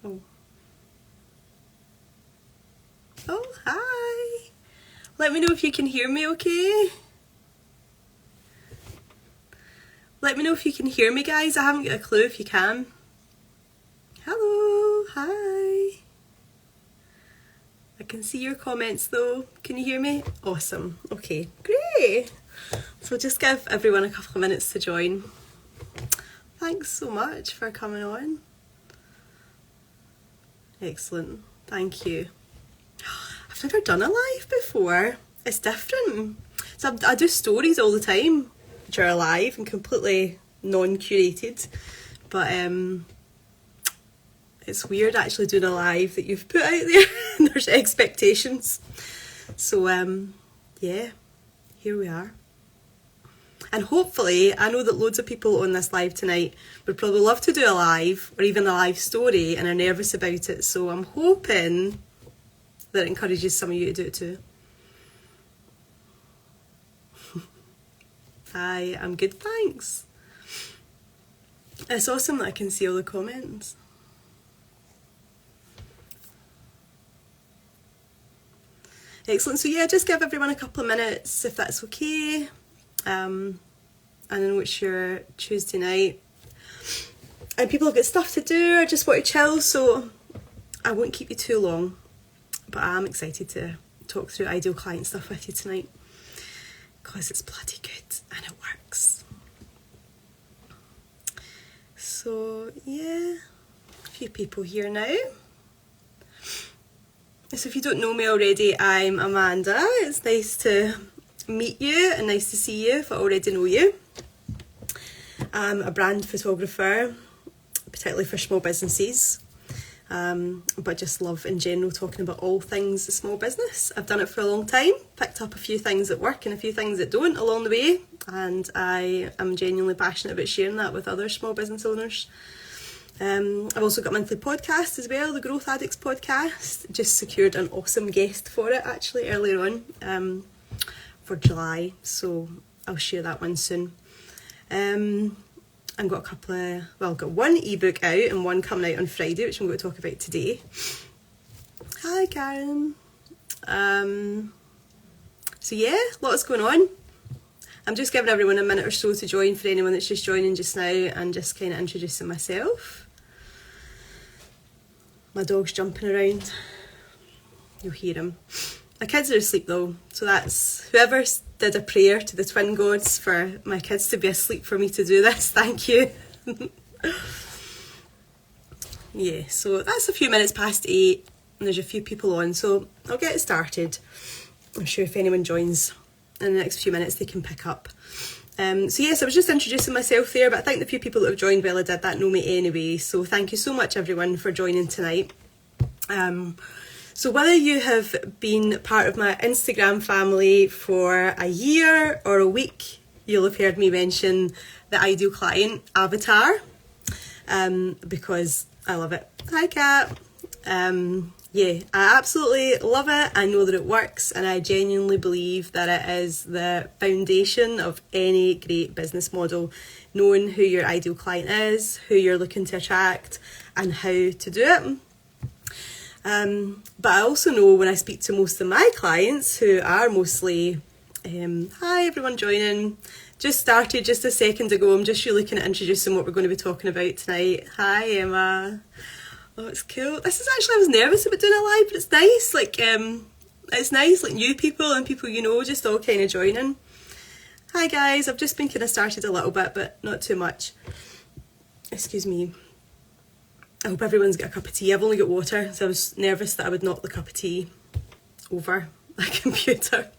Oh. Oh, hi. Let me know if you can hear me okay. Let me know if you can hear me, guys. I haven't got a clue if you can. Hello, hi. I can see your comments though. Can you hear me? Awesome. Okay, great. So just give everyone a couple of minutes to join. Thanks so much for coming on. Excellent. Thank you. I've never done a live before. It's different. So I do stories all the time, which are live and completely non-curated. But it's weird actually doing a live that you've put out there and there's expectations. So yeah, here we are. And hopefully, I know that loads of people on this live tonight would probably love to do a live or even a live story and are nervous about it. So I'm hoping that it encourages some of you to do it too. Hi, I'm good, thanks. It's awesome that I can see all the comments. Excellent. So yeah, just give everyone a couple of minutes if that's okay. I know it's your Tuesday night and people have got stuff to do or just want to chill, so I won't keep you too long, but I'm excited to talk through ideal client stuff with you tonight because it's bloody good and it works. So yeah, a few people here now. So if you don't know me already, I'm Amanda. It's nice to meet you and nice to see you if I already know you. I'm a brand photographer, particularly for small businesses, but just love in general talking about all things small business. I've done it for a long time, picked up a few things that work and a few things that don't along the way, and I am genuinely passionate about sharing that with other small business owners. I've also got a monthly podcast as well, the Growth Addicts podcast. Just secured an awesome guest for it actually earlier on for July, so I'll share that one soon. I've got I've got one ebook out and one coming out on Friday, which I'm going to talk about today. Hi Karen. So yeah, lots going on. I'm just giving everyone a minute or so to join for anyone that's just joining just now, and just kind of introducing myself. My dog's jumping around. You'll hear him. My kids are asleep though, so that's whoever did a prayer to the twin gods for my kids to be asleep for me to do this. Thank you. Yeah, so that's a few minutes past 8 and there's a few people on, so I'll get it started. I'm sure if anyone joins in the next few minutes they can pick up. So yes, I was just introducing myself there, but I think the few people that have joined while I did that know me anyway, so thank you so much everyone for joining tonight. So whether you have been part of my Instagram family for a year or a week, you'll have heard me mention the ideal client avatar, because I love it. Hi Kat. Yeah, I absolutely love it. I know that it works, and I genuinely believe that it is the foundation of any great business model, knowing who your ideal client is, who you're looking to attract, and how to do it. But I also know when I speak to most of my clients, who are mostly, hi everyone joining, just started just a second ago, I'm just really kind of introducing what we're going to be talking about tonight. Hi Emma. Oh, it's cool. This is actually, I was nervous about doing a live, but it's nice. It's nice, new people and people you know just all kind of joining. Hi guys, I've just been kind of started a little bit, but not too much. Excuse me. I hope everyone's got a cup of tea. I've only got water, so I was nervous that I would knock the cup of tea over my computer.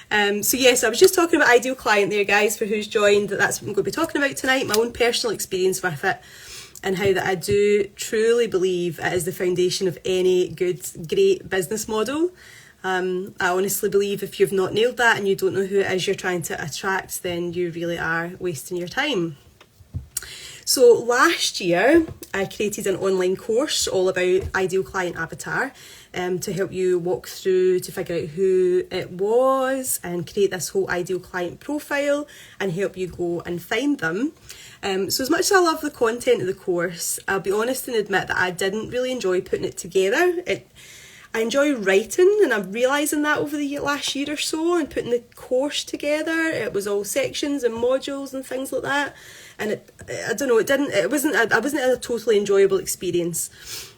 So yes, I was just talking about ideal client there, guys, for who's joined. That's what I'm going to be talking about tonight, my own personal experience with it, and how that I do truly believe it is the foundation of any good, great business model. I honestly believe if you've not nailed that and you don't know who it is you're trying to attract, then you really are wasting your time. So last year, I created an online course all about Ideal Client Avatar to help you walk through to figure out who it was and create this whole ideal client profile and help you go and find them. So as much as I love the content of the course, I'll be honest and admit that I didn't really enjoy putting it together. I enjoy writing, and I'm realising that over the last year or so, and putting the course together. It was all sections and modules and things like that, and I wasn't a totally enjoyable experience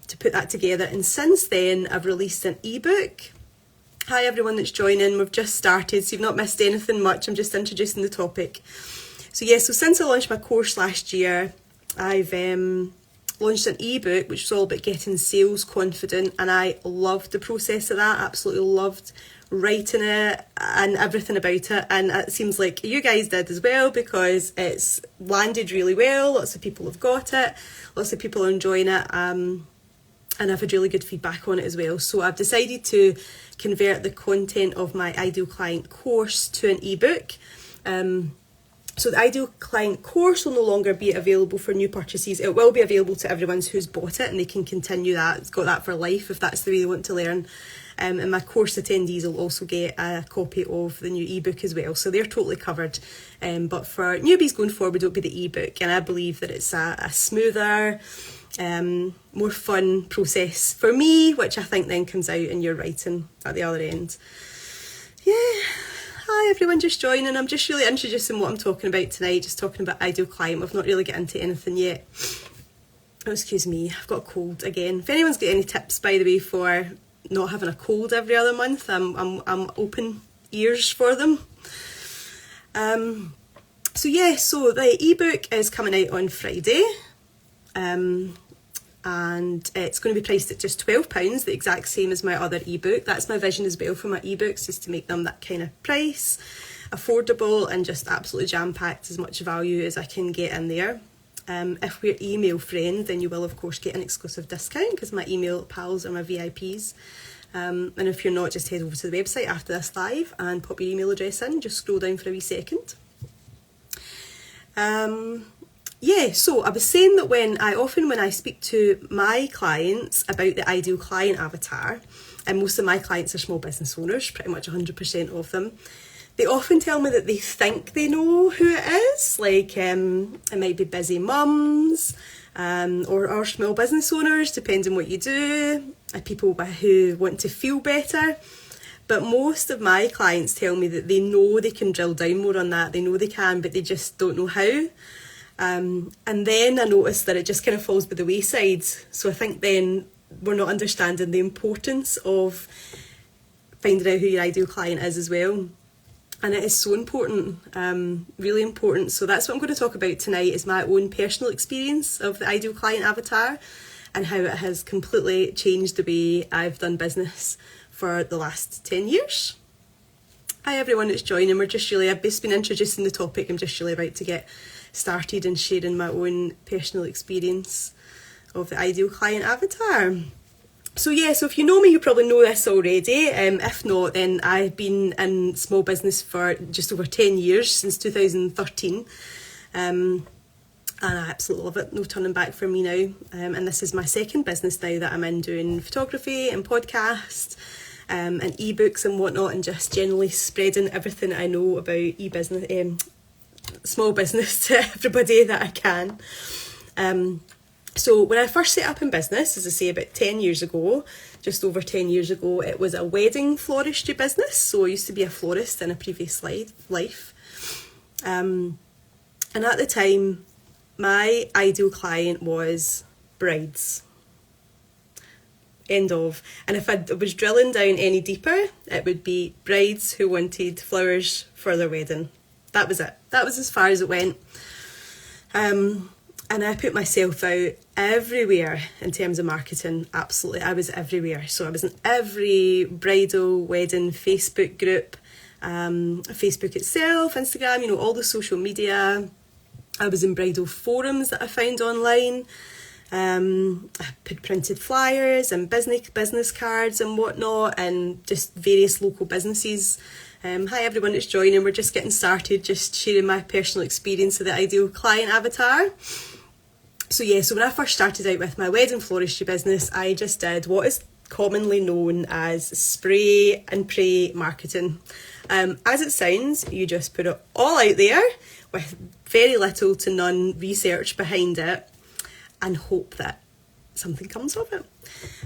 to put that together. And since then, I've released an ebook. Hi everyone that's joining, we've just started, so you've not missed anything much. I'm just introducing the topic. So since I launched my course last year, I've launched an ebook which was all about getting sales confident, and I loved the process of that. Absolutely loved writing it and everything about it, and it seems like you guys did as well, because it's landed really well. Lots of people have got it, lots of people are enjoying it, and I've had really good feedback on it as well. So I've decided to convert the content of my Ideal Client course to an ebook. So the Ideal Client course will no longer be available for new purchases. It will be available to everyone who's bought it, and they can continue that. It's got that for life if that's the way they want to learn. And my course attendees will also get a copy of the new ebook as well. So they're totally covered. But for newbies going forward, it'll be the ebook. And I believe that it's a smoother, more fun process for me, which I think then comes out in your writing at the other end. Yeah. Hi everyone just joining. I'm just really introducing what I'm talking about tonight, just talking about Ideal Client. We've not really got into anything yet. Oh, excuse me, I've got a cold again. If anyone's got any tips, by the way, for not having a cold every other month, I'm open ears for them. So the ebook is coming out on Friday. And it's going to be priced at just £12, the exact same as my other ebook. That's my vision as well for my ebooks, is to make them that kind of price, affordable, and just absolutely jam-packed, as much value as I can get in there. If we're email friends, then you will of course get an exclusive discount, because my email pals are my VIPs. And if you're not, just head over to the website after this live and pop your email address in. Just scroll down for a wee second. So I was saying that when I speak to my clients about the Ideal Client Avatar, and most of my clients are small business owners, pretty much 100% of them, they often tell me that they think they know who it is. Like it might be busy mums, or small business owners, depending on what you do, people who want to feel better. But most of my clients tell me that they know they can drill down more on that. They know they can, but they just don't know how. And then I noticed that it just kind of falls by the wayside. So I think then we're not understanding the importance of finding out who your ideal client is as well. And it is so important, really important. So that's what I'm going to talk about tonight, is my own personal experience of the Ideal Client Avatar and how it has completely changed the way I've done business for the last 10 years. Hi everyone that's joining. I've just been introducing the topic. I'm just really about to get started and sharing my own personal experience of the Ideal Client Avatar. So if you know me, you probably know this already. If not, then I've been in small business for just over 10 years, since 2013. And I absolutely love it. No turning back for me now. And this is my second business now that I'm in, doing photography and podcast, and ebooks and whatnot, and just generally spreading everything I know about e-business, small business, to everybody that I can. So when I first set up in business, as I say, about 10 years ago, just over 10 years ago, it was a wedding floristry business. So I used to be a florist in a previous life. And at the time, my ideal client was brides. End of. And if I was drilling down any deeper, it would be brides who wanted flowers for their wedding. That was it. That was as far as it went. And I put myself out everywhere in terms of marketing. Absolutely, I was everywhere. So I was in every bridal wedding Facebook group, Facebook itself, Instagram, all the social media. I was in bridal forums that I found online. I printed flyers and business cards and whatnot, and just various local businesses. Hi everyone that's joining. We're just getting started, just sharing my personal experience of the Ideal Client Avatar. So when I first started out with my wedding floristry business, I just did what is commonly known as spray and pray marketing. As it sounds, you just put it all out there with very little to none research behind it and hope that something comes of it.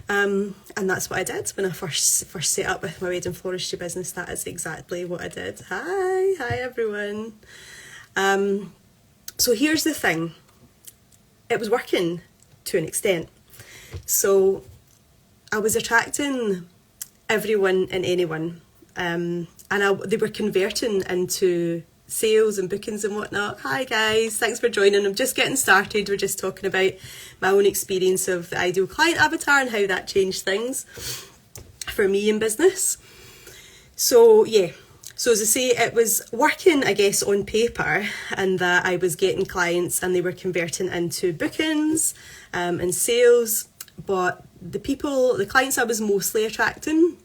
And that's what I did when I first set up with my wedding floristry business. That is exactly what I did. Hi everyone. So here's the thing. It was working to an extent. So I was attracting everyone and anyone, and they were converting into sales and bookings and whatnot. Hi guys, thanks for joining. I'm just getting started. We're just talking about my own experience of the ideal client avatar and how that changed things for me in business. So as I say, it was working, I guess, on paper, and that I was getting clients and they were converting into bookings and sales. But the clients I was mostly attracting,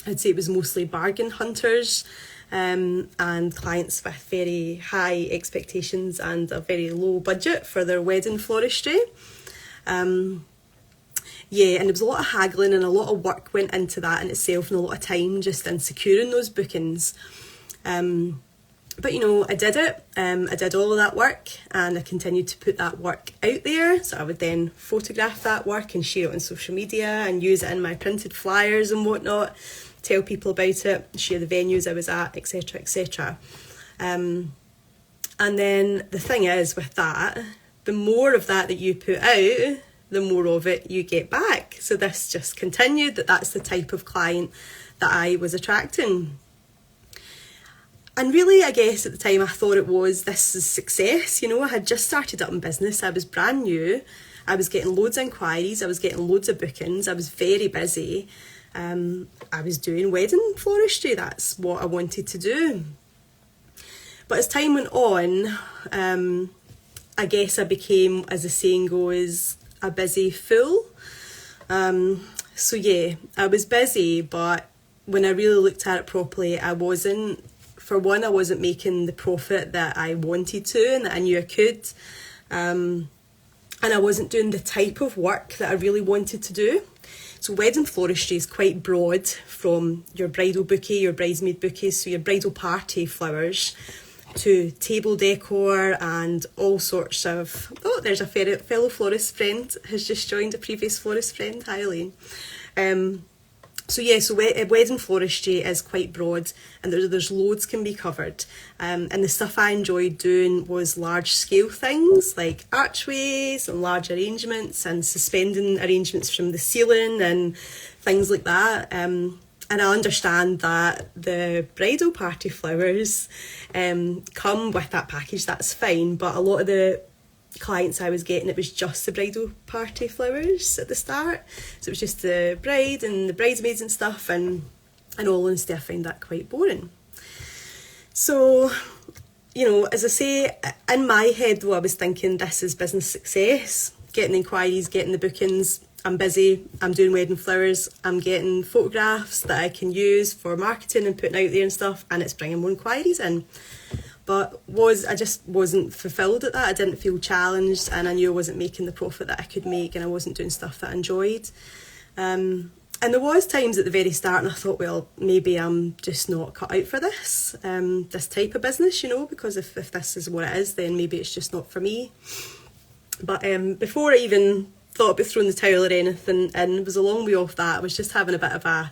I'd say it was mostly bargain hunters, and clients with very high expectations and a very low budget for their wedding floristry. And there was a lot of haggling and a lot of work went into that in itself, and a lot of time just in securing those bookings. But I did it. I did all of that work, and I continued to put that work out there. So I would then photograph that work and share it on social media and use it in my printed flyers and whatnot, tell people about it, share the venues I was at, etc, etc. And then the thing is with that, the more of that you put out, the more of it you get back. So this just continued, that's the type of client that I was attracting. And really, I guess at the time I thought this is success. I had just started up in business. I was brand new. I was getting loads of inquiries. I was getting loads of bookings. I was very busy. I was doing wedding floristry. That's what I wanted to do. But as time went on, I guess I became, as the saying goes, a busy fool. I was busy, but when I really looked at it properly, I wasn't making the profit that I wanted to and that I knew I could. And I wasn't doing the type of work that I really wanted to do. So wedding floristry is quite broad, from your bridal bouquet, your bridesmaid bouquets, so your bridal party flowers, to table decor and all sorts of... Oh, there's a fellow florist friend has just joined, a previous florist friend. Hi, Elaine. Wedding floristry is quite broad, and there's loads can be covered. And the stuff I enjoyed doing was large scale things like archways and large arrangements and suspending arrangements from the ceiling and things like that. And I understand that the bridal party flowers come with that package, that's fine, but a lot of the clients I was getting, it was just the bridal party flowers at the start. So it was just the bride and the bridesmaids and stuff, and in all honesty, I find that quite boring. So, as I say, in my head though, I was thinking this is business success, getting the inquiries, getting the bookings. I'm busy, I'm doing wedding flowers, I'm getting photographs that I can use for marketing and putting out there and stuff, and it's bringing more inquiries in. But I just wasn't fulfilled at that. I didn't feel challenged, and I knew I wasn't making the profit that I could make, and I wasn't doing stuff that I enjoyed. And there was times at the very start, and I thought, well, maybe I'm just not cut out for this type of business, because if this is what it is, then maybe it's just not for me. But before I even thought about throwing the towel or anything, and it was a long way off that, I was just having a bit of a,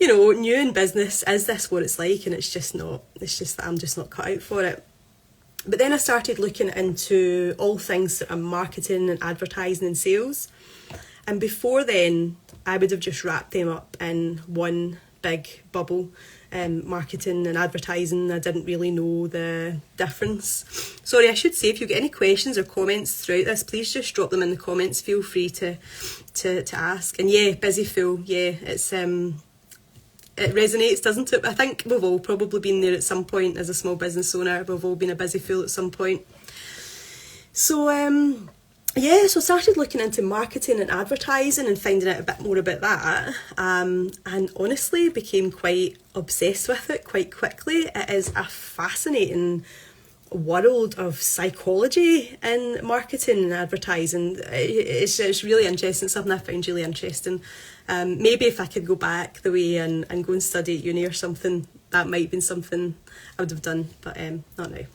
new in business, is this what it's like? And it's just that I'm just not cut out for it. But then I started looking into all things that are marketing and advertising and sales. And before then, I would have just wrapped them up in one big bubble. Marketing and advertising, I didn't really know the difference. Sorry, I should say, if you get any questions or comments throughout this, please just drop them in the comments. Feel free to ask. And yeah, busy fool, yeah, it's it resonates, doesn't it? I think we've all probably been there at some point as a small business owner. We've all been a busy fool at some point. So so I started looking into marketing and advertising and finding out a bit more about that, and honestly became quite obsessed with it quite quickly. It is a fascinating world of psychology in marketing and advertising. It's really interesting, something I found really interesting. Maybe if I could go back the way and go and study at uni or something, that might have been something I would have done, but not now.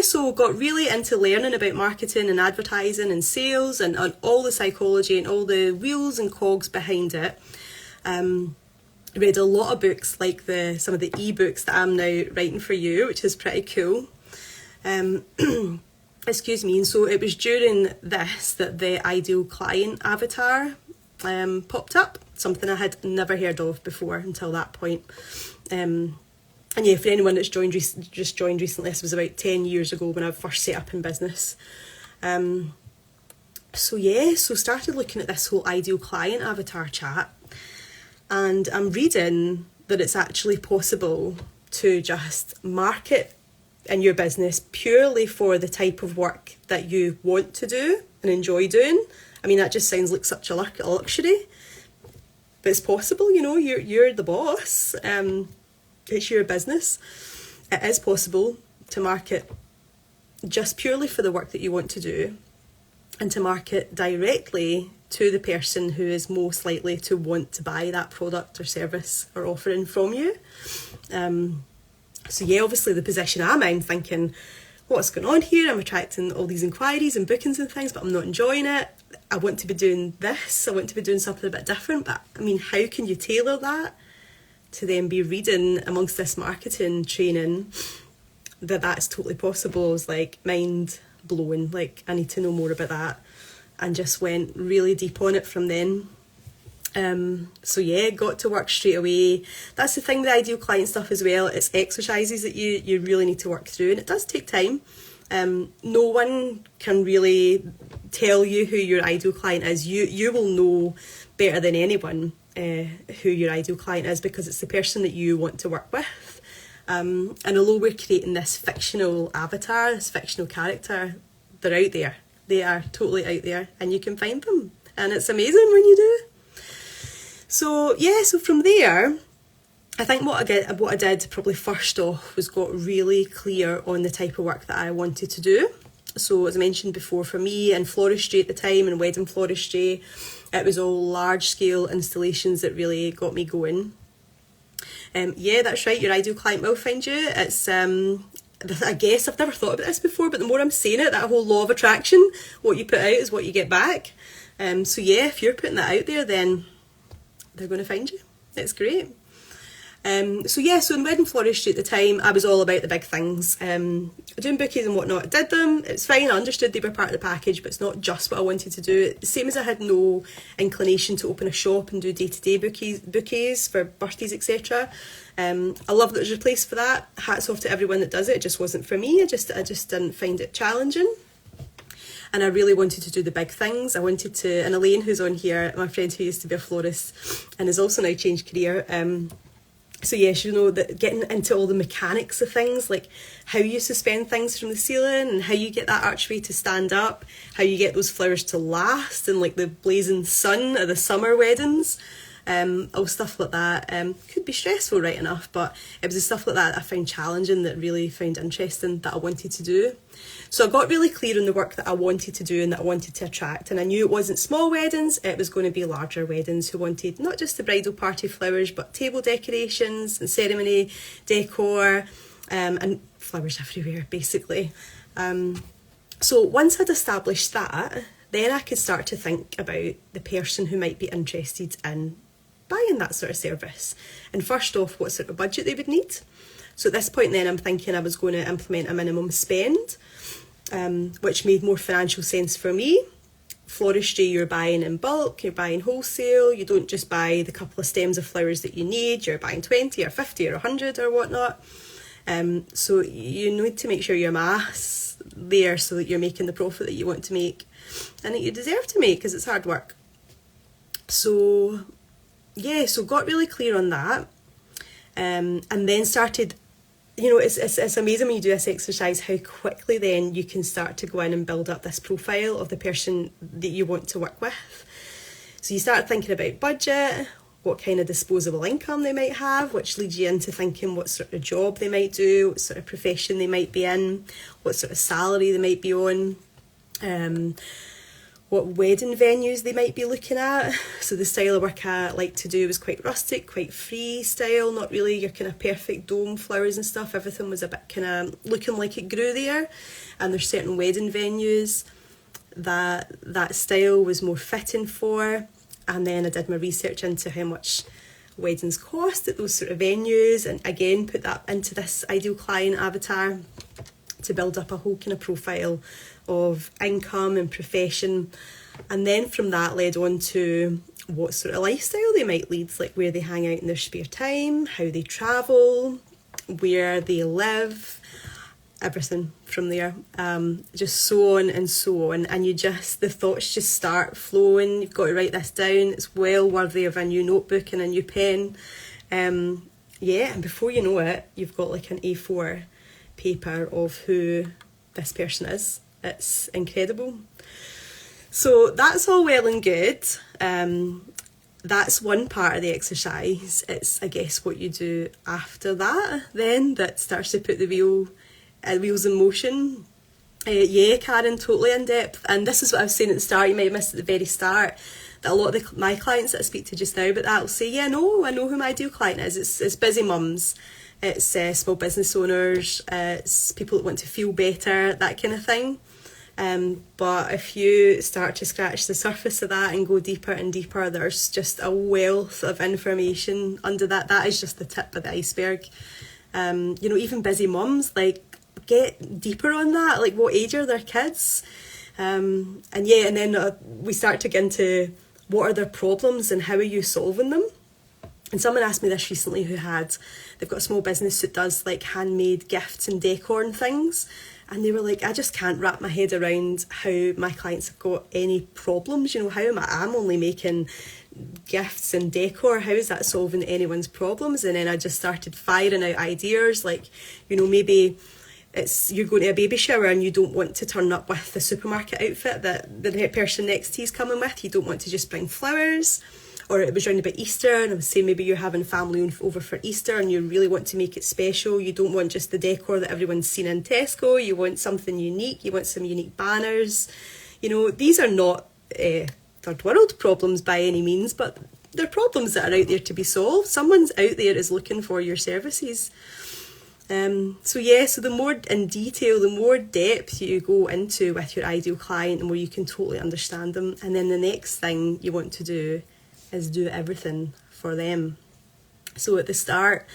So got really into learning about marketing and advertising and sales and all the psychology and all the wheels and cogs behind it. Read a lot of books, like some of the ebooks that I'm now writing for you, which is pretty cool. Excuse me. And so it was during this that the ideal client avatar popped up, something I had never heard of before until that point. And yeah, for anyone that's just joined recently, this was about 10 years ago when I first set up in business. So started looking at this whole ideal client avatar chat, and I'm reading that it's actually possible to just market in your business purely for the type of work that you want to do and enjoy doing. I mean, that just sounds like such a luxury, but it's possible. You're the boss. It's your business. It is possible to market just purely for the work that you want to do, and to market directly to the person who is most likely to want to buy that product or service or offering from you. Obviously the position I'm in, thinking, what's going on here? I'm attracting all these inquiries and bookings and things, but I'm not enjoying it. I want to be doing this. I want to be doing something a bit different. But I mean, how can you tailor that to then be reading amongst this marketing training that's totally possible? Is like mind blowing. Like, I need to know more about that, and just went really deep on it from then. Got to work straight away. That's the thing, the ideal client stuff as well. It's exercises that you really need to work through, and it does take time. No one can really tell you who your ideal client is. You will know better than anyone who your ideal client is, because it's the person that you want to work with. And although we're creating this fictional avatar, this fictional character, they're out there. They are totally out there, and you can find them, and it's amazing when you do. So from there, I think what I did probably first off was got really clear on the type of work that I wanted to do. So as I mentioned before, for me in floristry at the time, and wedding floristry, it was all large scale installations that really got me going. That's right, your ideal client will find you. It's I guess I've never thought about this before, but the more I'm saying it, that whole law of attraction, what you put out is what you get back. If you're putting that out there, then they're going to find you. It's great. So in wedding floristry at the time, I was all about the big things. Doing bouquets and whatnot, I did them. It's fine, I understood they were part of the package, but it's not just what I wanted to do. Same as I had no inclination to open a shop and do day-to-day bouquets for birthdays, etc. I love that there's a place for that. Hats off to everyone that does it. It just wasn't for me. I just didn't find it challenging. And I really wanted to do the big things. I wanted to, and Elaine, who's on here, my friend who used to be a florist and has also now changed career, that getting into all the mechanics of things, like how you suspend things from the ceiling and how you get that archway to stand up, how you get those flowers to last in like the blazing sun of the summer weddings, all stuff like that. Could be stressful, right enough, but it was the stuff like that I found challenging, that really found interesting, that I wanted to do. So I got really clear on the work that I wanted to do and that I wanted to attract, and I knew it wasn't small weddings, it was going to be larger weddings who wanted not just the bridal party flowers, but table decorations and ceremony decor, and flowers everywhere basically. So once I'd established that, then I could start to think about the person who might be interested in buying that sort of service, and first off, what sort of budget they would need. So at this point then, I'm thinking I was going to implement a minimum spend, which made more financial sense for me. Floristry, you're buying in bulk, you're buying wholesale, you don't just buy the couple of stems of flowers that you need, you're buying 20 or 50 or 100 or whatnot. So you need to make sure your math's there so that you're making the profit that you want to make and that you deserve to make, because it's hard work. So got really clear on that, and then started, it's amazing when you do this exercise how quickly then you can start to go in and build up this profile of the person that you want to work with. So you start thinking about budget, what kind of disposable income they might have, which leads you into thinking what sort of job they might do, what sort of profession they might be in, what sort of salary they might be on, what wedding venues they might be looking at. So the style of work I like to do was quite rustic, quite free style, not really your kind of perfect dome flowers and stuff. Everything was a bit kind of looking like it grew there. And there's certain wedding venues that style was more fitting for. And then I did my research into how much weddings cost at those sort of venues, and again put that into this ideal client avatar to build up a whole kind of profile of income and profession. And then from that led on to what sort of lifestyle they might lead, like where they hang out in their spare time, how they travel, where they live, everything from there, just so on and so on. And the thoughts just start flowing. You've got to write this down. It's well worthy of a new notebook and a new pen. And before you know it, you've got like an A4 paper of who this person is. It's incredible. So that's all well and good. That's one part of the exercise. It's, I guess, what you do after that then that starts to put the wheels in motion. Karen, totally in depth. And this is what I was saying at the start, you might have missed at the very start, that a lot of my clients that I speak to just now about that will say, I know who my ideal client is. It's busy mums, it's small business owners, it's people that want to feel better, that kind of thing. But if you start to scratch the surface of that and go deeper and deeper, there's just a wealth of information under that. That is just the tip of the iceberg. Even busy mums, like, get deeper on that. Like, what age are their kids? And then we start to get into what are their problems and how are you solving them. And someone asked me this recently they've got a small business that does like handmade gifts and decor and things. And they were like, I just can't wrap my head around how my clients have got any problems. How am I'm only making gifts and decor. How is that solving anyone's problems? And then I just started firing out ideas like, maybe you're going to a baby shower and you don't want to turn up with the supermarket outfit that the person next to you is coming with. You don't want to just bring flowers. Or it was around about Easter and I was saying maybe you're having family over for Easter and you really want to make it special. You don't want just the decor that everyone's seen in Tesco. You want something unique. You want some unique banners. These are not third world problems by any means, but they're problems that are out there to be solved. Someone's out there is looking for your services. So the more in detail, the more depth you go into with your ideal client, the more you can totally understand them. And then the next thing you want to do is do everything for them. So at the start,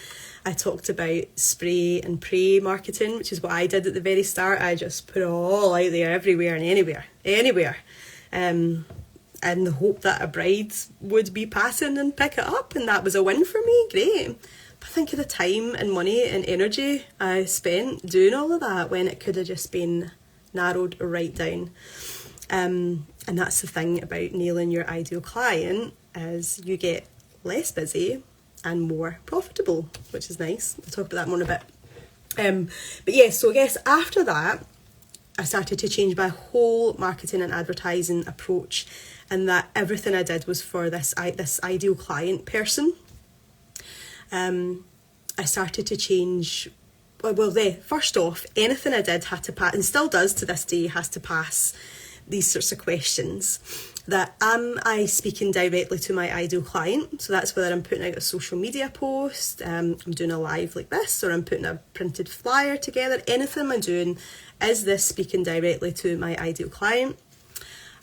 I talked about spray and pray marketing, which is what I did at the very start. I just put it all out there, everywhere and anywhere. In the hope that a bride would be passing and pick it up, and that was a win for me, great. But think of the time and money and energy I spent doing all of that when it could have just been narrowed right down. And that's the thing about nailing your ideal client, is you get less busy and more profitable, which is nice. I'll talk about that more in a bit. So I guess after that, I started to change my whole marketing and advertising approach, and that everything I did was for this ideal client person. I started to change. First off, anything I did had to pass, and still does to this day, has to pass these sorts of questions. That am I speaking directly to my ideal client? So that's whether I'm putting out a social media post, I'm doing a live like this, or I'm putting a printed flyer together. Anything I'm doing, is this speaking directly to my ideal client?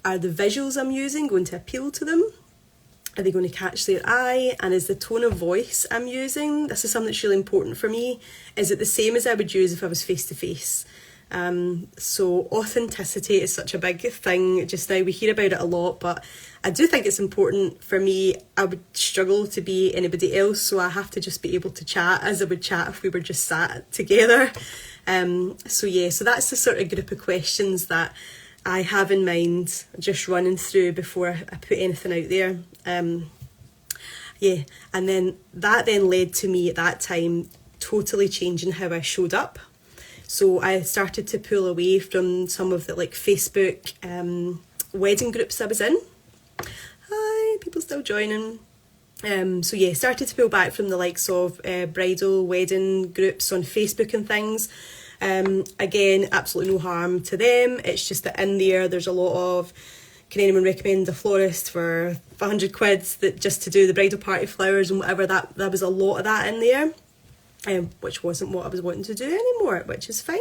Are the visuals I'm using going to appeal to them? Are they going to catch their eye? And is the tone of voice I'm using, this is something that's really important for me, is it the same as I would use if I was face to face? So authenticity is such a big thing just now. We hear about it a lot, but I do think it's important for me. I would struggle to be anybody else, so I have to just be able to chat as I would chat if we were just sat together. So that's the sort of group of questions that I have in mind, just running through before I put anything out there. And then that led to me at that time totally changing how I showed up. So I started to pull away from some of the Facebook wedding groups I was in. Hi, people still joining. So yeah, started to pull back from the likes of bridal wedding groups on Facebook and things. Again, absolutely no harm to them. It's just that in there's a lot of, can anyone recommend a florist for 100 quid that just to do the bridal party flowers and whatever, that was a lot of that in there. Which wasn't what I was wanting to do anymore, which is fine.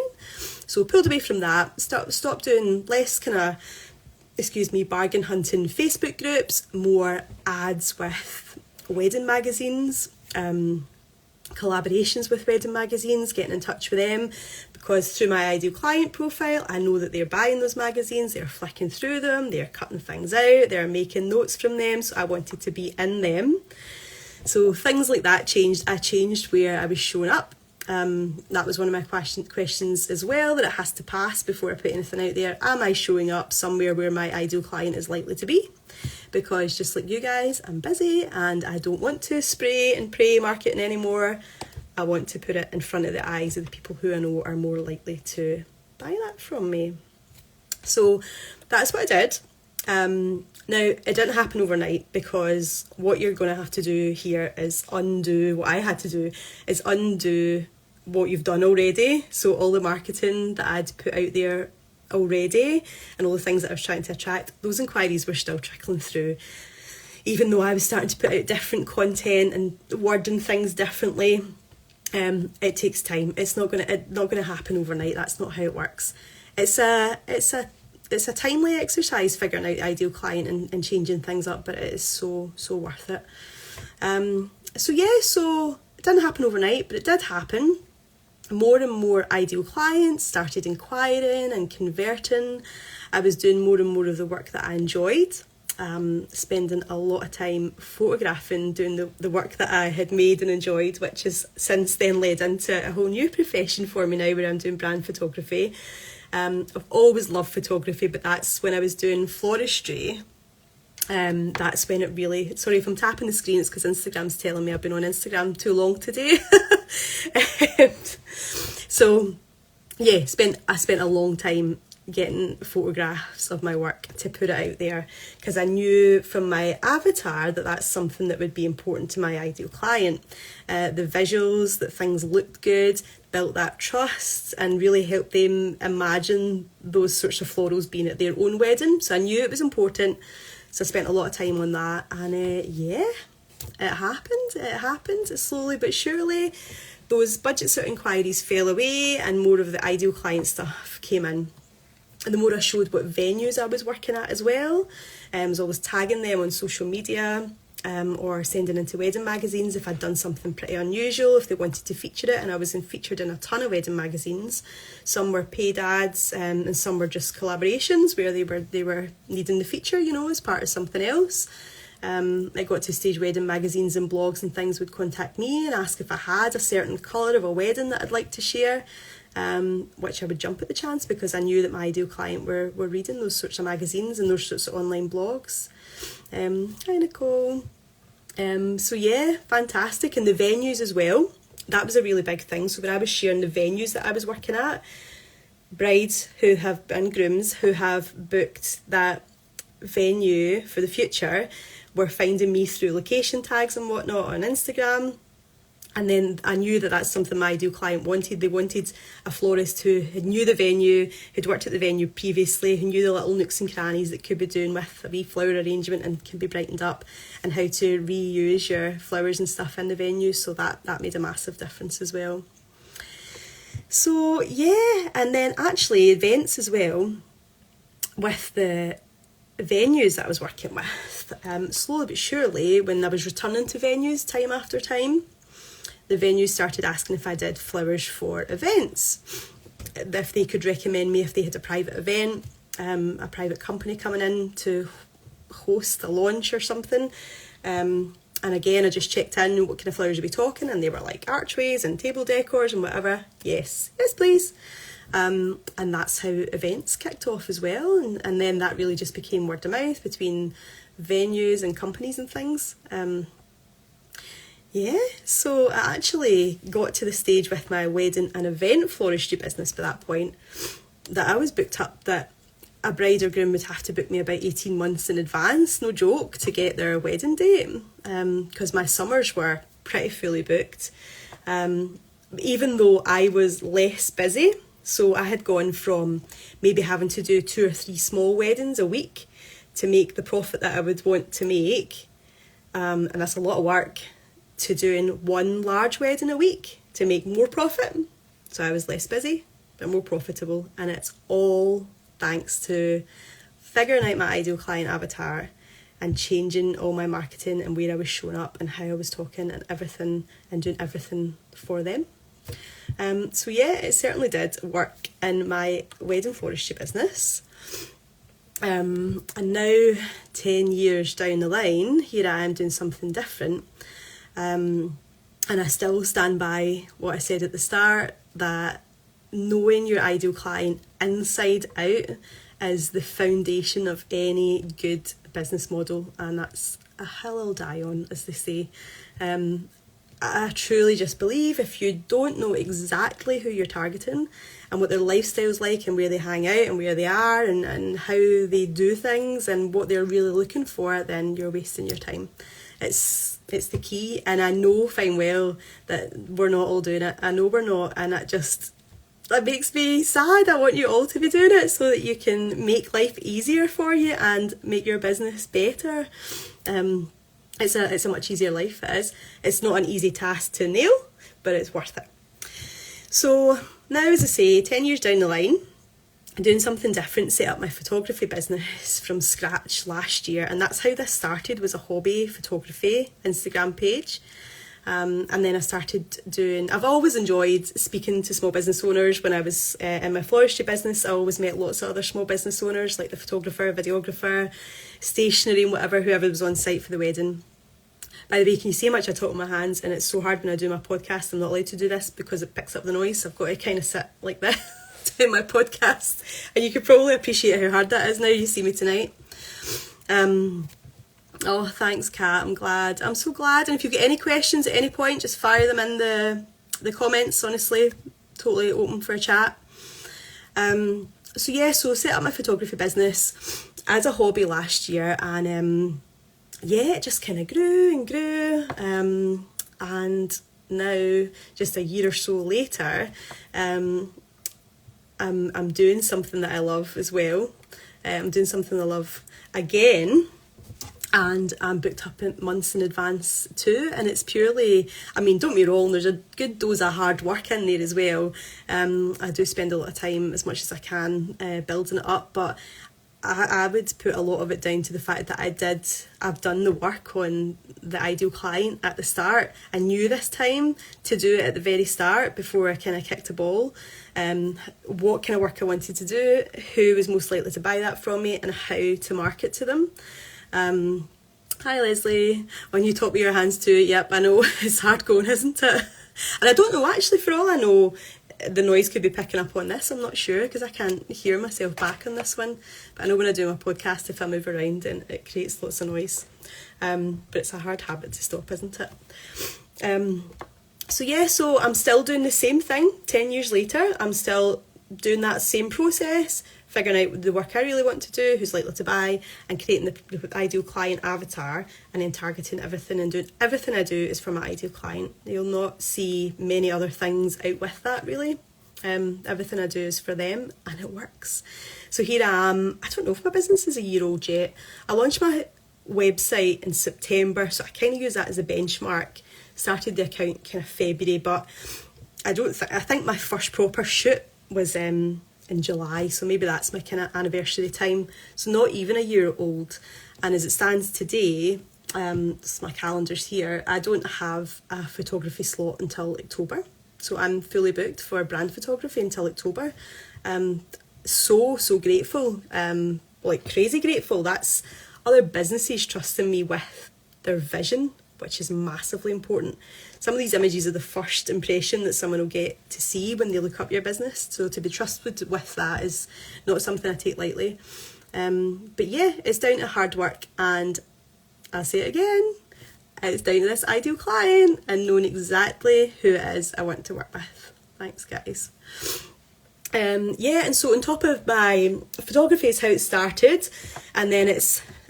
So pulled away from that, stopped doing less kind of, bargain hunting Facebook groups, more ads with wedding magazines, collaborations with wedding magazines, getting in touch with them, because through my ideal client profile, I know that they're buying those magazines, they're flicking through them, they're cutting things out, they're making notes from them, so I wanted to be in them. So things like that changed. I changed where I was showing up. That was one of my questions as well, that it has to pass before I put anything out there. Am I showing up somewhere where my ideal client is likely to be? Because just like you guys, I'm busy and I don't want to spray and pray marketing anymore. I want to put it in front of the eyes of the people who I know are more likely to buy that from me. So that's what I did. Now, it didn't happen overnight, because what you're going to have to do here is undo what I had to do, is undo what you've done already. So all the marketing that I'd put out there already and all the things that I was trying to attract, those inquiries were still trickling through. Even though I was starting to put out different content and wording things differently, it takes time. It's not going to happen overnight. That's not how it works. It's a timely exercise figuring out the ideal client and changing things up, but it is so worth it. So it didn't happen overnight, but it did happen. More and more ideal clients started inquiring and converting. I was doing more and more of the work that I enjoyed, spending a lot of time photographing, doing the work that I had made and enjoyed, which has since then led into a whole new profession for me now, where I'm doing brand photography. I've always loved photography, but that's when I was doing floristry. That's when it really, sorry if I'm tapping the screen, it's because Instagram's telling me I've been on Instagram too long today. So yeah, I spent a long time getting photographs of my work to put it out there, because I knew from my avatar that that's something that would be important to my ideal client. The visuals, that things looked good, built that trust and really helped them imagine those sorts of florals being at their own wedding. So I knew it was important, so I spent a lot of time on that, and it happened slowly but surely. Those budget sort of inquiries fell away and more of the ideal client stuff came in. And the more I showed what venues I was working at as well, I was always tagging them on social media, or sending into wedding magazines if I'd done something pretty unusual, if they wanted to feature it. And I was featured in a ton of wedding magazines. Some were paid ads, and some were just collaborations where they were needing the feature, as part of something else. I got to stage wedding magazines and blogs and things would contact me and ask if I had a certain colour of a wedding that I'd like to share, which I would jump at the chance, because I knew that my ideal client were reading those sorts of magazines and those sorts of online blogs. Hi Nicole. So yeah, fantastic. And the venues as well, that was a really big thing. So when I was sharing the venues that I was working at, brides and grooms who have booked that venue for the future were finding me through location tags and whatnot on Instagram. And then I knew that that's something my ideal client wanted. They wanted a florist who knew the venue, who'd worked at the venue previously, who knew the little nooks and crannies that could be doing with a wee flower arrangement and can be brightened up, and how to reuse your flowers and stuff in the venue. So that made a massive difference as well. So yeah, and then actually events as well, with the venues that I was working with, slowly but surely, when I was returning to venues time after time, the venues started asking if I did flowers for events, if they could recommend me if they had a private event, a private company coming in to host a launch or something. And again, I just checked in, what kind of flowers are we talking? And they were like archways and table decors and whatever. Yes please. And that's how events kicked off as well. And then that really just became word of mouth between venues and companies and things. So I actually got to the stage with my wedding and event floristry business by that point that I was booked up, that a bride or groom would have to book me about 18 months in advance, no joke, to get their wedding date, because my summers were pretty fully booked. Even though I was less busy, so I had gone from maybe having to do 2 or 3 small weddings a week to make the profit that I would want to make, and that's a lot of work, to doing 1 large wedding a week to make more profit. So I was less busy but more profitable, and it's all thanks to figuring out my ideal client avatar and changing all my marketing and where I was showing up and how I was talking and everything, and doing everything for them. So yeah, it certainly did work in my wedding floristry business. And now 10 years down the line, here I am doing something different. And I still stand by what I said at the start, that knowing your ideal client inside out is the foundation of any good business model, and that's a hill I'll die on, as they say. I truly just believe if you don't know exactly who you're targeting and what their lifestyle's like and where they hang out and where they are and how they do things and what they're really looking for, then you're wasting your time. It's the key, and I know fine well that we're not all doing it. I know we're not, and that makes me sad. I want you all to be doing it so that you can make life easier for you and make your business better. It's a much easier life, it is. It's not an easy task to nail, but it's worth it. So now, as I say, 10 years down the line, I'm doing something different, set up my photography business from scratch last year, and that's how this started, was a hobby photography Instagram page. And then I started I've always enjoyed speaking to small business owners. When I was in my floristry business, I always met lots of other small business owners, like the photographer, videographer, stationery and whoever was on site for the wedding. By the way, can you see how much I talk with my hands? And it's so hard when I do my podcast. I'm not allowed to do this because it picks up the noise. So I've got to kind of sit like this doing my podcast. And you could probably appreciate how hard that is now you see me tonight. Oh, thanks, Kat. I'm glad. I'm so glad. And if you've got any questions at any point, just fire them in the comments. Honestly, totally open for a chat. So set up my photography business as a hobby last year, and it just kind of grew and grew. And now, just a year or so later, I'm doing something that I love as well. I'm doing something I love again. And I'm booked up in months in advance too, and it's purely, don't get me wrong, there's a good dose of hard work in there as well. I do spend a lot of time, as much as I can, building it up, but I would put a lot of it down to the fact that I've done the work on the ideal client at the start. I knew this time to do it at the very start before I kind of kicked a ball. What kind of work I wanted to do, who was most likely to buy that from me, and how to market to them. Hi Leslie, on you talk with your hands too. Yep, I know, it's hard going, isn't it? And I don't know, actually, for all I know, the noise could be picking up on this. I'm not sure, because I can't hear myself back on this one. But I know when I do my podcast, if I move around, then it creates lots of noise. But it's a hard habit to stop, isn't it? So I'm still doing the same thing 10 years later. I'm still doing that same process, figuring out the work I really want to do, who's likely to buy, and creating the ideal client avatar, and then targeting everything and doing everything I do is for my ideal client. You'll not see many other things out with that, really. Everything I do is for them, and it works. So here I am. I don't know if my business is a year old yet. I launched my website in September, so I kind of use that as a benchmark. Started the account kind of February, but I think my first proper shoot was in July, so maybe that's my kind of anniversary time. So not even a year old. And as it stands today, my calendar's here, I don't have a photography slot until October. So I'm fully booked for brand photography until October. So grateful, like crazy grateful. That's other businesses trusting me with their vision, which is massively important. Some of these images are the first impression that someone will get to see when they look up your business. So to be trusted with that is not something I take lightly. But yeah, it's down to hard work, and I'll say it again, it's down to this ideal client and knowing exactly who it is I want to work with. Thanks, guys. Yeah, and so on top of my photography is how it started, and then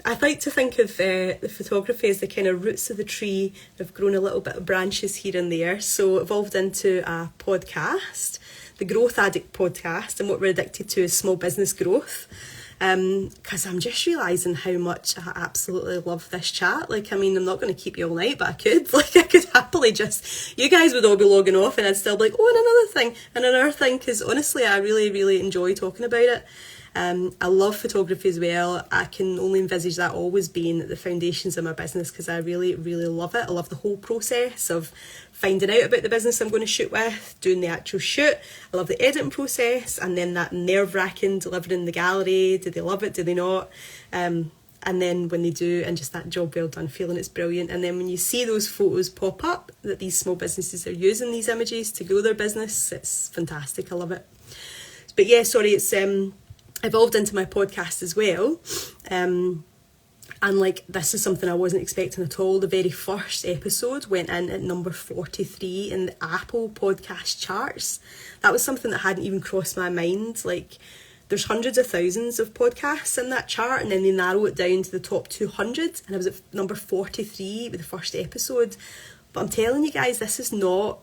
I like to think of the photography as the kind of roots of the tree. I've grown a little bit of branches here and there, so evolved into a podcast, the Growth Addict podcast, and what we're addicted to is small business growth. Because I'm just realising how much I absolutely love this chat. Like, I mean, I'm not going to keep you all night, but I could. Like, I could happily you guys would all be logging off and I'd still be like, oh, and another thing, because honestly, I really, really enjoy talking about it. I love photography as well. I can only envisage that always being the foundations of my business because I really, really love it. I love the whole process of finding out about the business I'm going to shoot with, doing the actual shoot. I love the editing process, and then that nerve-wracking delivering in the gallery. Do they love it? Do they not? And then when they do, and just that job well done feeling, it's brilliant. And then when you see those photos pop up that these small businesses are using these images to grow their business, it's fantastic. I love it. But yeah, sorry, it's evolved into my podcast as well. And like, this is something I wasn't expecting at all. The very first episode went in at number 43 in the Apple podcast charts. That was something that hadn't even crossed my mind. Like, there's hundreds of thousands of podcasts in that chart, and then they narrow it down to the top 200, and I was at number 43 with the first episode. But I'm telling you guys, this is not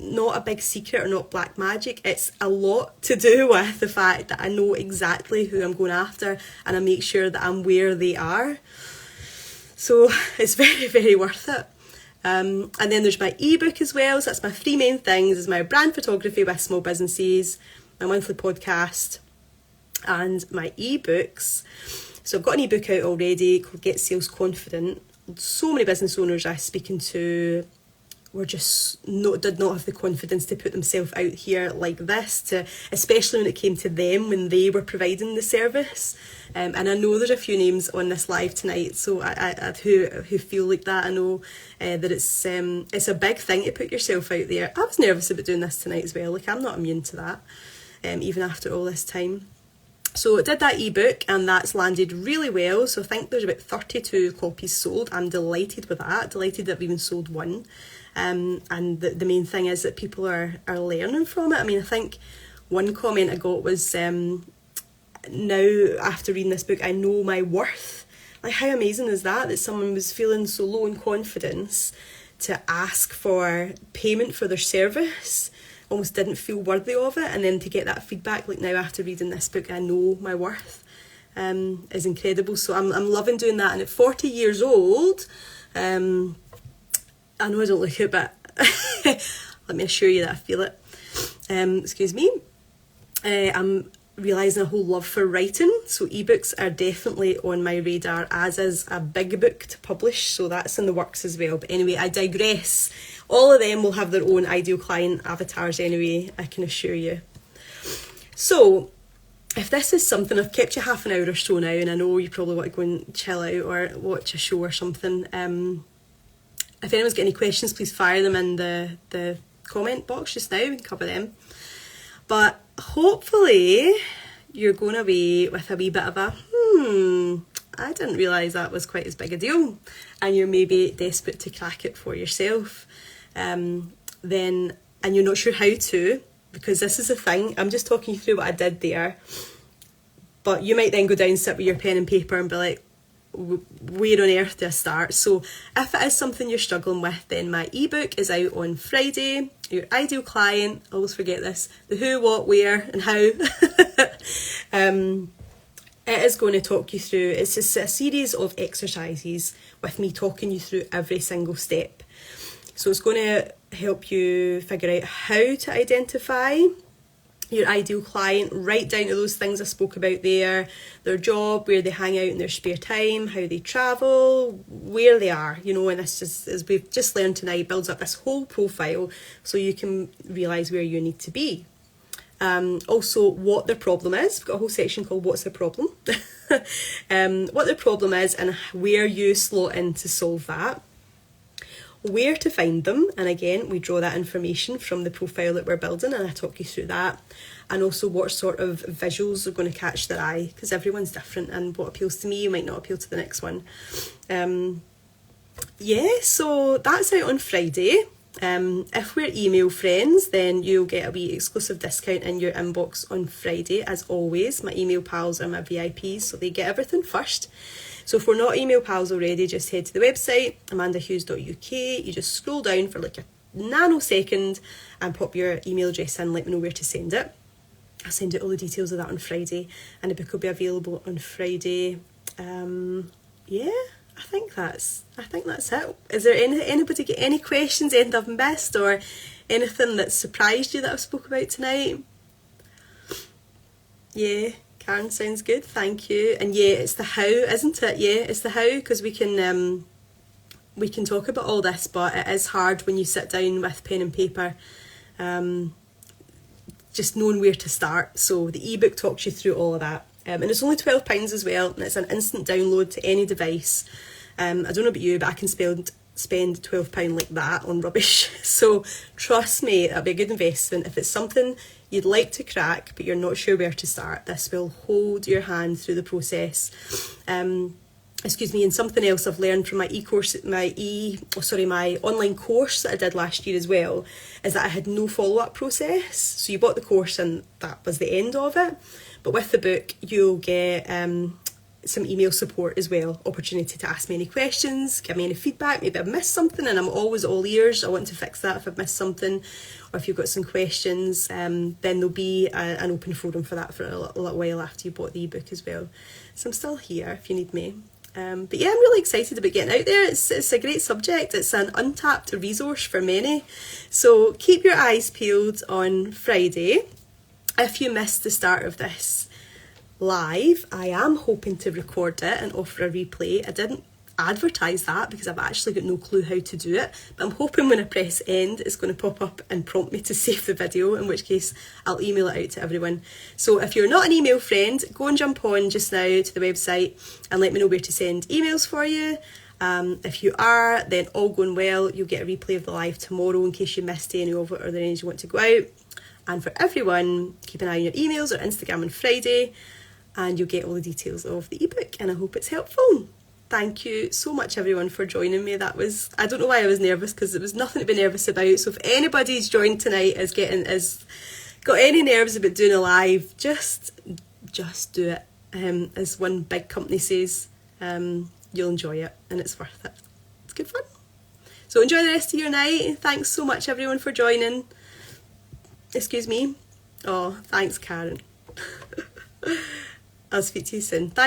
a big secret or not black magic. It's a lot to do with the fact that I know exactly who I'm going after, and I make sure that I'm where they are. So it's very, very worth it. And then there's my ebook as well. So that's my three main things: is my brand photography with small businesses, my monthly podcast, and my ebooks. So I've got an ebook out already called Get Sales Confident. So many business owners I'm speaking to did not have the confidence to put themselves out here like this, especially when it came to them when they were providing the service. And I know there's a few names on this live tonight, so I who feel like that. I know that it's a big thing to put yourself out there. I was nervous about doing this tonight as well. Like, I'm not immune to that, even after all this time. So I did that ebook, and that's landed really well. So I think there's about 32 copies sold. I'm delighted with that. Delighted that I've even sold one. And the main thing is that people are learning from it. I mean, I think one comment I got was, now after reading this book, I know my worth. Like, how amazing is that? That someone was feeling so low in confidence to ask for payment for their service, almost didn't feel worthy of it, and then to get that feedback, like, now after reading this book, I know my worth, is incredible. So I'm loving doing that. And at 40 years old, I know I don't look it, but let me assure you that I feel it. Excuse me. I'm realising a whole love for writing, so ebooks are definitely on my radar, as is a big book to publish, so that's in the works as well. But anyway, I digress. All of them will have their own ideal client avatars anyway, I can assure you. So if this is something, I've kept you half an hour or so now, and I know you probably want to go and chill out or watch a show or something. If anyone's got any questions, please fire them in the comment box just now. We can cover them. But hopefully you're going away with a wee bit of a, I didn't realise that was quite as big a deal. And you're maybe desperate to crack it for yourself. And you're not sure how to, because this is the thing. I'm just talking you through what I did there. But you might then go down, sit with your pen and paper and be like, where on earth do I start? So if it is something you're struggling with, then my ebook is out on Friday. Your ideal client, I always forget this, the who, what, where and how. It is going to talk you through, it's just a series of exercises with me talking you through every single step. So it's going to help you figure out how to identify your ideal client, right down to those things I spoke about there: their job, where they hang out in their spare time, how they travel, where they are, and this just, as we've just learned tonight, builds up this whole profile so you can realise where you need to be. Also, what their problem is. We've got a whole section called What's Their Problem? What their problem is and where you slot in to solve that. Where to find them, and again we draw that information from the profile that we're building, and I talk you through that. And also what sort of visuals are going to catch their eye, because everyone's different, and what appeals to me might not appeal to the next one. So that's out on Friday. If we're email friends, then you'll get a wee exclusive discount in your inbox on Friday. As always, my email pals are my VIPs, so they get everything first. So if we're not email pals already, just head to the website, amandahughes.uk. You just scroll down for like a nanosecond and pop your email address in, let me know where to send it. I'll send out all the details of that on Friday, and the book will be available on Friday. Yeah, I think that's it. Is there anybody get any questions, anything I've missed, or anything that surprised you that I've spoke about tonight? Yeah, Karen, sounds good, thank you. And yeah, it's the how, isn't it? Yeah, it's the how, because we can talk about all this, but it is hard when you sit down with pen and paper, just knowing where to start. So the ebook talks you through all of that. And it's only £12 as well, and it's an instant download to any device. I don't know about you, but I can spend £12 like that on rubbish. So trust me, that'll be a good investment. If it's something you'd like to crack but you're not sure where to start, this will hold your hand through the process. And something else I've learned from my my online course that I did last year as well, is that I had no follow-up process. So you bought the course and that was the end of it. But with the book, you'll get some email support as well, opportunity to ask me any questions, give me any feedback, maybe I've missed something, and I'm always all ears. I want to fix that if I've missed something, or if you've got some questions, then there'll be an open forum for that for a little while after you bought the ebook as well. So I'm still here if you need me. But yeah, I'm really excited about getting out there. It's a great subject. It's an untapped resource for many. So keep your eyes peeled on Friday. If you missed the start of this live, I am hoping to record it and offer a replay. I didn't advertise that because I've actually got no clue how to do it, but I'm hoping when I press end it's going to pop up and prompt me to save the video, in which case I'll email it out to everyone. So if you're not an email friend, go and jump on just now to the website and let me know where to send emails for you. If you are, then all going well, you'll get a replay of the live tomorrow in case you missed any of it or there are any you want to go out. And for everyone, keep an eye on your emails or Instagram on Friday, and you'll get all the details of the ebook, and I hope it's helpful. Thank you so much everyone for joining me. I don't know why I was nervous, because there was nothing to be nervous about. So if anybody's joined tonight is got any nerves about doing a live, just do it. As one big company says, you'll enjoy it and it's worth it. It's good fun. So enjoy the rest of your night. Thanks so much everyone for joining. Excuse me. Oh, thanks Karen. I'll speak to you soon. Thanks.